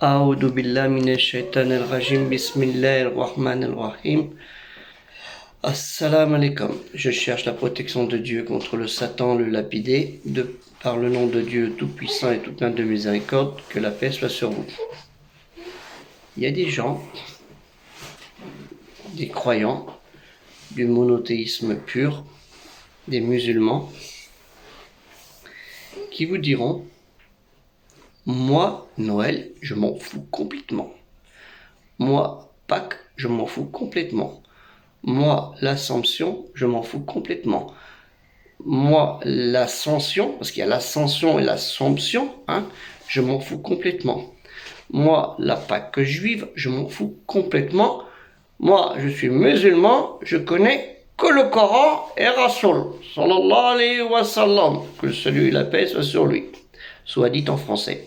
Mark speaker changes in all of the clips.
Speaker 1: أعوذ بالله من الشيطان الرجيم بسم الله الرحمن الرحيم. Assalamu alaikum. Je cherche la protection de Dieu contre le Satan, le lapidé, par le nom de Dieu tout-puissant et tout plein de miséricorde, que la paix soit sur vous. Il y a des gens, des croyants, du monothéisme pur, des musulmans, qui vous diront: moi, Noël, je m'en fous complètement. Moi, Pâques, je m'en fous complètement. Moi, l'Assomption, je m'en fous complètement. Moi, l'Ascension, parce qu'il y a l'Ascension et l'Assomption, je m'en fous complètement. Moi, la Pâque juive, je m'en fous complètement. Moi, je suis musulman, je connais que le Coran et Rasoul, sallallahu alayhi wa sallam, que le salut et la paix soient sur lui, soit dit en français.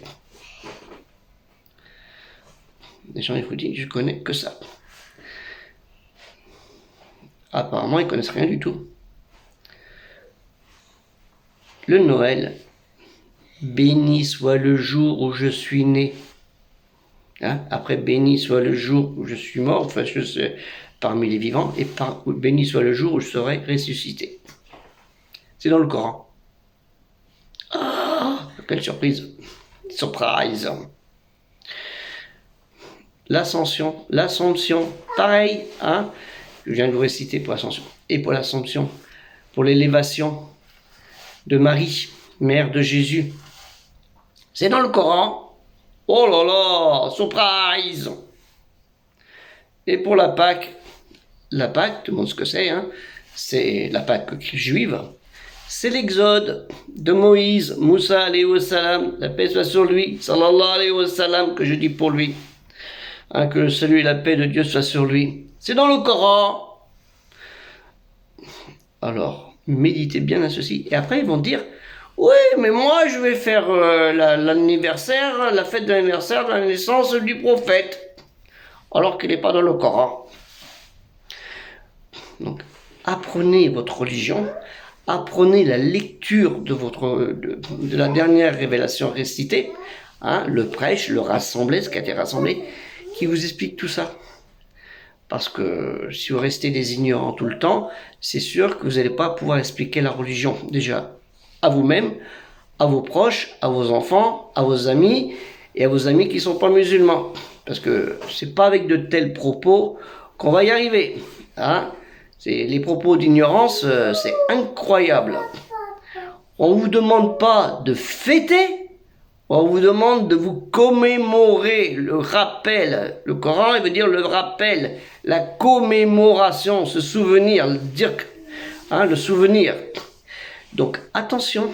Speaker 1: Les gens, ils vous disent, je connais que ça. Apparemment, ils connaissent rien du tout. Le Noël, béni soit le jour où je suis né. Après, béni soit le jour où je suis mort, enfin, je sais, parmi les vivants, et béni soit le jour où je serai ressuscité. C'est dans le Coran. Ah, quelle surprise! Surprise! L'Assomption, pareil, je viens de vous réciter pour l'Ascension et pour l'Assomption, pour l'élévation de Marie, mère de Jésus. C'est dans le Coran. Oh là là, surprise! Et pour la Pâque, tout le monde sait ce que c'est la Pâque juive. C'est l'Exode de Moïse, Moussa alayhi wa salam, la paix soit sur lui, sallallahu alayhi wa salam, que je dis pour lui. Que le salut et la paix de Dieu soient sur lui. C'est dans le Coran. Alors, méditez bien à ceci. Et après, ils vont dire: oui, mais moi, je vais faire l'anniversaire, la fête d'anniversaire de la naissance du prophète. Alors qu'il n'est pas dans le Coran. Donc, apprenez votre religion. Apprenez la lecture de la dernière révélation récitée. Le prêche, le rassemblé, ce qui a été rassemblé, qui vous explique tout ça. Parce que si vous restez des ignorants tout le temps, c'est sûr que vous n'allez pas pouvoir expliquer la religion, déjà, à vous-même, à vos proches, à vos enfants, à vos amis, et à vos amis qui ne sont pas musulmans. Parce que c'est pas avec de tels propos qu'on va y arriver. Les propos d'ignorance, c'est incroyable. On ne vous demande pas de fêter, on vous demande de vous commémorer le rappel. Le Coran, il veut dire le rappel, la commémoration, se souvenir, le souvenir. Donc attention,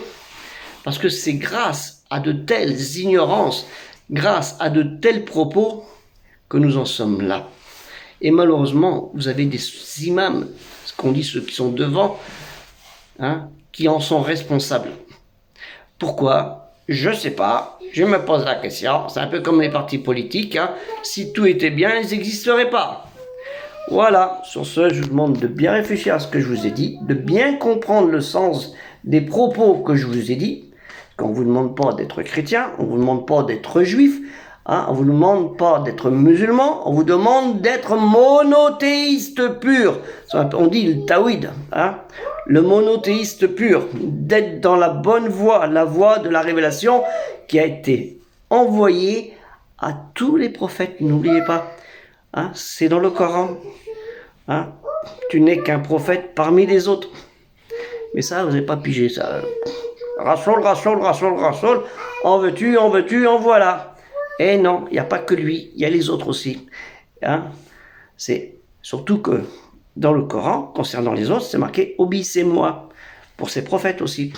Speaker 1: parce que c'est grâce à de telles ignorances, grâce à de tels propos, que nous en sommes là. Et malheureusement, vous avez des imams, ce qu'on dit ceux qui sont devant, qui en sont responsables. Pourquoi ? Je ne sais pas, je me pose la question. C'est un peu comme les partis politiques. Si tout était bien, ils n'existeraient pas. Voilà, sur ce, je vous demande de bien réfléchir à ce que je vous ai dit, de bien comprendre le sens des propos que je vous ai dit. On ne vous demande pas d'être chrétien, on ne vous demande pas d'être juif, on ne vous demande pas d'être musulman, on vous demande d'être monothéiste pur. On dit le tawhid, le monothéiste pur, d'être dans la bonne voie, la voie de la révélation qui a été envoyée à tous les prophètes. N'oubliez pas, c'est dans le Coran. Tu n'es qu'un prophète parmi les autres. Mais ça, vous n'avez pas pigé ça. Rasoul, en veux-tu, en voilà. Et non, il n'y a pas que lui, il y a les autres aussi. C'est surtout que dans le Coran, concernant les autres, c'est marqué « obéissez-moi » pour ses prophètes aussi.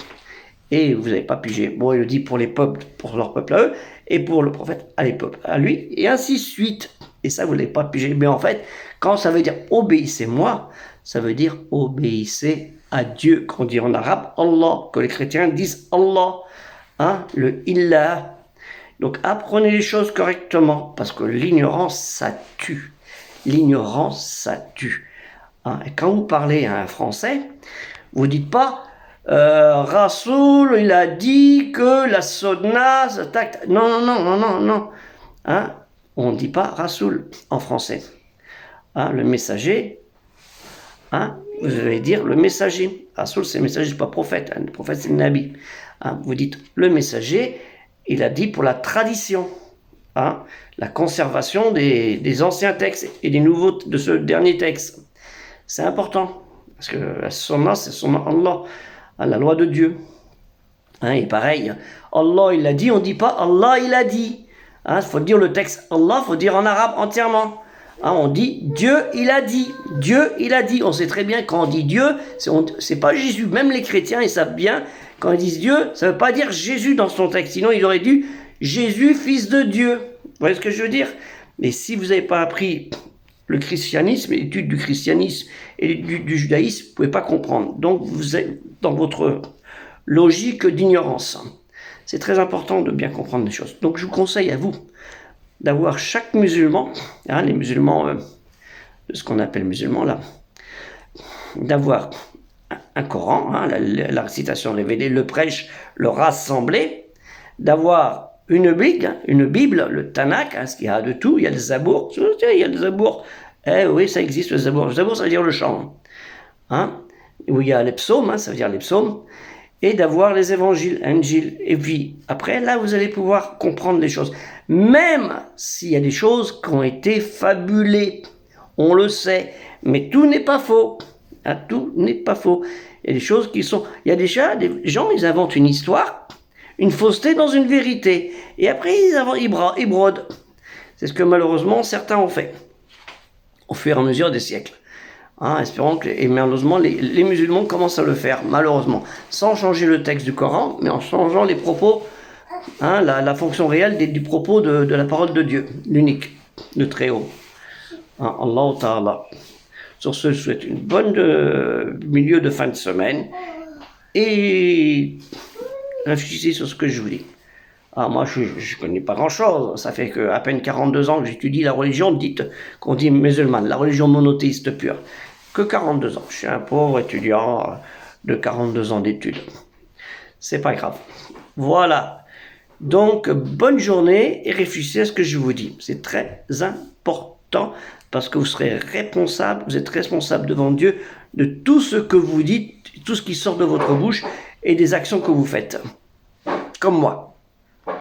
Speaker 1: Et vous n'avez pas pigé. Bon, il le dit pour les peuples, pour leur peuple à eux, et pour le prophète à lui, et ainsi de suite. Et ça, vous n'avez pas pigé. Mais en fait, quand ça veut dire « obéissez-moi », ça veut dire « obéissez à Dieu », qu'on dit en arabe « Allah », que les chrétiens disent « Allah », le « illah ». Donc apprenez les choses correctement, parce que l'ignorance, ça tue. L'ignorance, ça tue. Et quand vous parlez à un Français, vous dites pas Rasoul, il a dit que la sunna, non. Hein, on ne dit pas Rasoul en français. Hein, le messager, hein, vous allez dire le messager. Rasoul, c'est le messager, c'est pas prophète. Hein, le prophète, c'est le Nabi. Hein, vous dites le messager, il a dit pour la tradition. Hein, la conservation des anciens textes et des nouveaux de ce dernier texte. C'est important. Parce que la sunna, c'est sunna Allah, hein, la loi de Dieu. Hein, et pareil, Allah il a dit, on ne dit pas Allah il a dit. Il faut dire le texte Allah, il faut dire en arabe entièrement. Hein, on dit Dieu il a dit. Dieu il a dit. On sait très bien quand on dit Dieu, c'est pas Jésus. Même les chrétiens ils savent bien, quand ils disent Dieu, ça ne veut pas dire Jésus dans son texte. Sinon il aurait dit Jésus fils de Dieu. Vous voyez ce que je veux dire? Mais si vous n'avez pas appris le christianisme, l'étude du christianisme et du judaïsme, vous ne pouvez pas comprendre. Donc vous êtes dans votre logique d'ignorance. C'est très important de bien comprendre les choses. Donc je vous conseille à vous d'avoir chaque musulman, hein, les musulmans de ce qu'on appelle musulmans là, d'avoir un Coran, hein, la récitation révélée, le prêche, le rassemblé, d'avoir une Bible, le Tanakh, hein, ce qu'il y a de tout, il y a le Zabour, il y a le Zabour, oui ça existe le Zabour ça veut dire le chant, hein, où il y a les psaumes, hein, ça veut dire les psaumes, et d'avoir les évangiles, Injil. Et puis, après, là, vous allez pouvoir comprendre les choses. Même s'il y a des choses qui ont été fabulées, on le sait, mais tout n'est pas faux. Ah, tout n'est pas faux. Il y a des choses qui sont... Il y a déjà des gens, ils inventent une histoire, une fausseté dans une vérité. Et après, ils brodent. C'est ce que malheureusement, certains ont fait, au fur et à mesure des siècles. Hein, espérons que, et malheureusement, les musulmans commencent à le faire, malheureusement, sans changer le texte du Coran, mais en changeant les propos, hein, la fonction réelle du propos de la parole de Dieu, l'unique, le très haut. Hein, Allah Ta'ala. Sur ce, je souhaite une bonne milieu de fin de semaine et réfléchissez sur ce que je vous dis. Ah, moi, je ne connais pas grand-chose. Ça fait à peine 42 ans que j'étudie la religion dite, qu'on dit musulmane, la religion monothéiste pure. Que 42 ans. Je suis un pauvre étudiant de 42 ans d'études. C'est pas grave. Voilà. Donc, bonne journée et réfléchissez à ce que je vous dis. C'est très important parce que vous serez responsable, vous êtes responsable devant Dieu de tout ce que vous dites, tout ce qui sort de votre bouche et des actions que vous faites. Comme moi.